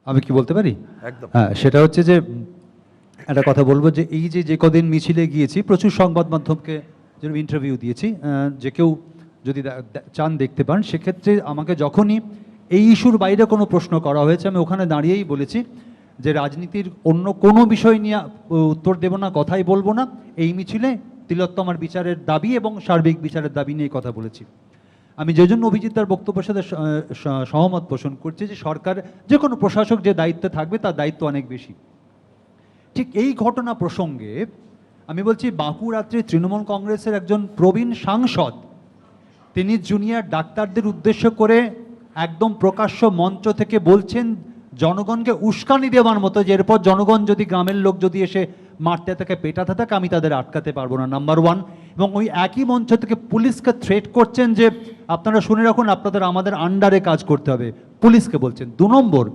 আমি কি বলতে পারি? একদম। হ্যাঁ, সেটা হচ্ছে যে একটা কথা বলবো যে এই যে যে কদিন মিছিলে গিয়েছি প্রচুর সংবাদ মাধ্যমকে যেরকম ইন্টারভিউ দিয়েছি, যে কেউ যদি চান দেখতে পান, সেক্ষেত্রে আমাকে যখনই এই ইস্যুর বাইরে কোনো প্রশ্ন করা হয়েছে আমি ওখানে দাঁড়িয়েই বলেছি যে রাজনীতির অন্য কোনো বিষয় নিয়ে উত্তর দেব না, কথাই বলবো না। এই মিছিলে তিলোত্তমার বিচারের দাবি এবং সার্বিক বিচারের দাবি নিয়ে কথা বলেছি। আমি যে জন্য অভিজিৎ তার বক্তব্যের সাথে সহমত পোষণ করছি যে সরকার যে কোনো প্রশাসক যে দায়িত্বে থাকবে তার দায়িত্ব অনেক বেশি। ঠিক এই ঘটনা প্রসঙ্গে আমি বলছি বাঁকুড়াতে তৃণমূল কংগ্রেসের একজন প্রবীণ সাংসদ তিনি জুনিয়র ডাক্তারদের উদ্দেশ্য করে একদম প্রকাশ্য মঞ্চ থেকে বলছেন জনগণকে উস্কানি দেওয়ার মতো যে এরপর জনগণ যদি গ্রামের লোক যদি এসে মারতে থাকে পেটাতে থাকে আমি তাদের আটকাতে পারবো না, নাম্বার ওয়ান। এবং ওই একই মঞ্চ থেকে পুলিশকে থ্রেট করছেন যে আপনারা শুনে রাখুন আপনাদের আমাদের আন্ডারে কাজ করতে হবে, পুলিশকে বলছেন। দু নম্বর,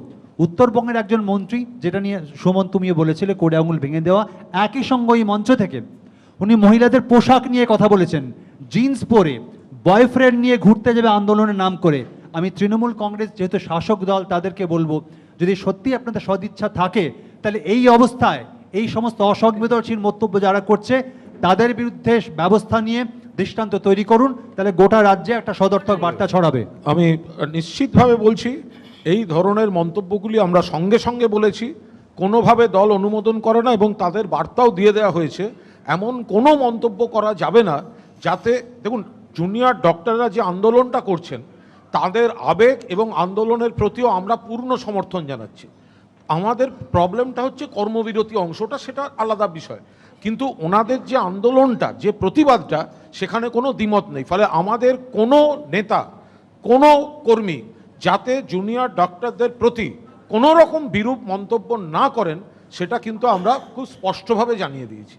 উত্তরবঙ্গের একজন মন্ত্রী, যেটা নিয়ে সুমন তুমিও বলেছিলে কোড়ে আঙুল ভেঙে দেওয়া, একই সঙ্গে ওই মঞ্চ থেকে উনি মহিলাদের পোশাক নিয়ে কথা বলেছেন, জিন্স পরে বয়ফ্রেন্ড নিয়ে ঘুরতে যাবে আন্দোলনের নাম করে। আমি তৃণমূল কংগ্রেস যেহেতু শাসক দল তাদেরকে বলবো যদি সত্যি আপনাদের সদিচ্ছা থাকে তাহলে এই অবস্থায় এই সমস্ত অসংবেদনশীল মন্তব্য যারা করছে তাদের বিরুদ্ধে ব্যবস্থা নিয়ে দৃষ্টান্ত তৈরি করুন, তাহলে গোটা রাজ্যে একটা সদর্থক বার্তা ছড়াবে। আমি নিশ্চিতভাবে বলছি এই ধরনের মন্তব্যগুলি আমরা সঙ্গে সঙ্গে বলেছি, কোনোভাবে দল অনুমোদন করে না এবং তাদের বার্তাও দিয়ে দেওয়া হয়েছে এমন কোনো মন্তব্য করা যাবে না যাতে, দেখুন জুনিয়র ডক্টররা যে আন্দোলনটা করছেন তাদের আবেগ এবং আন্দোলনের প্রতিও আমরা পূর্ণ সমর্থন জানাচ্ছি। আমাদের প্রবলেমটা হচ্ছে কর্মবিরতি অংশটা, সেটা আলাদা বিষয়, কিন্তু ওনাদের যে আন্দোলনটা যে প্রতিবাদটা সেখানে কোনো দ্বিমত নেই। ফলে আমাদের কোনো নেতা কোনো কর্মী যাতে জুনিয়র ডক্টরদের প্রতি কোনো রকম বিরূপ মন্তব্য না করেন সেটা কিন্তু আমরা খুব স্পষ্টভাবে জানিয়ে দিয়েছি।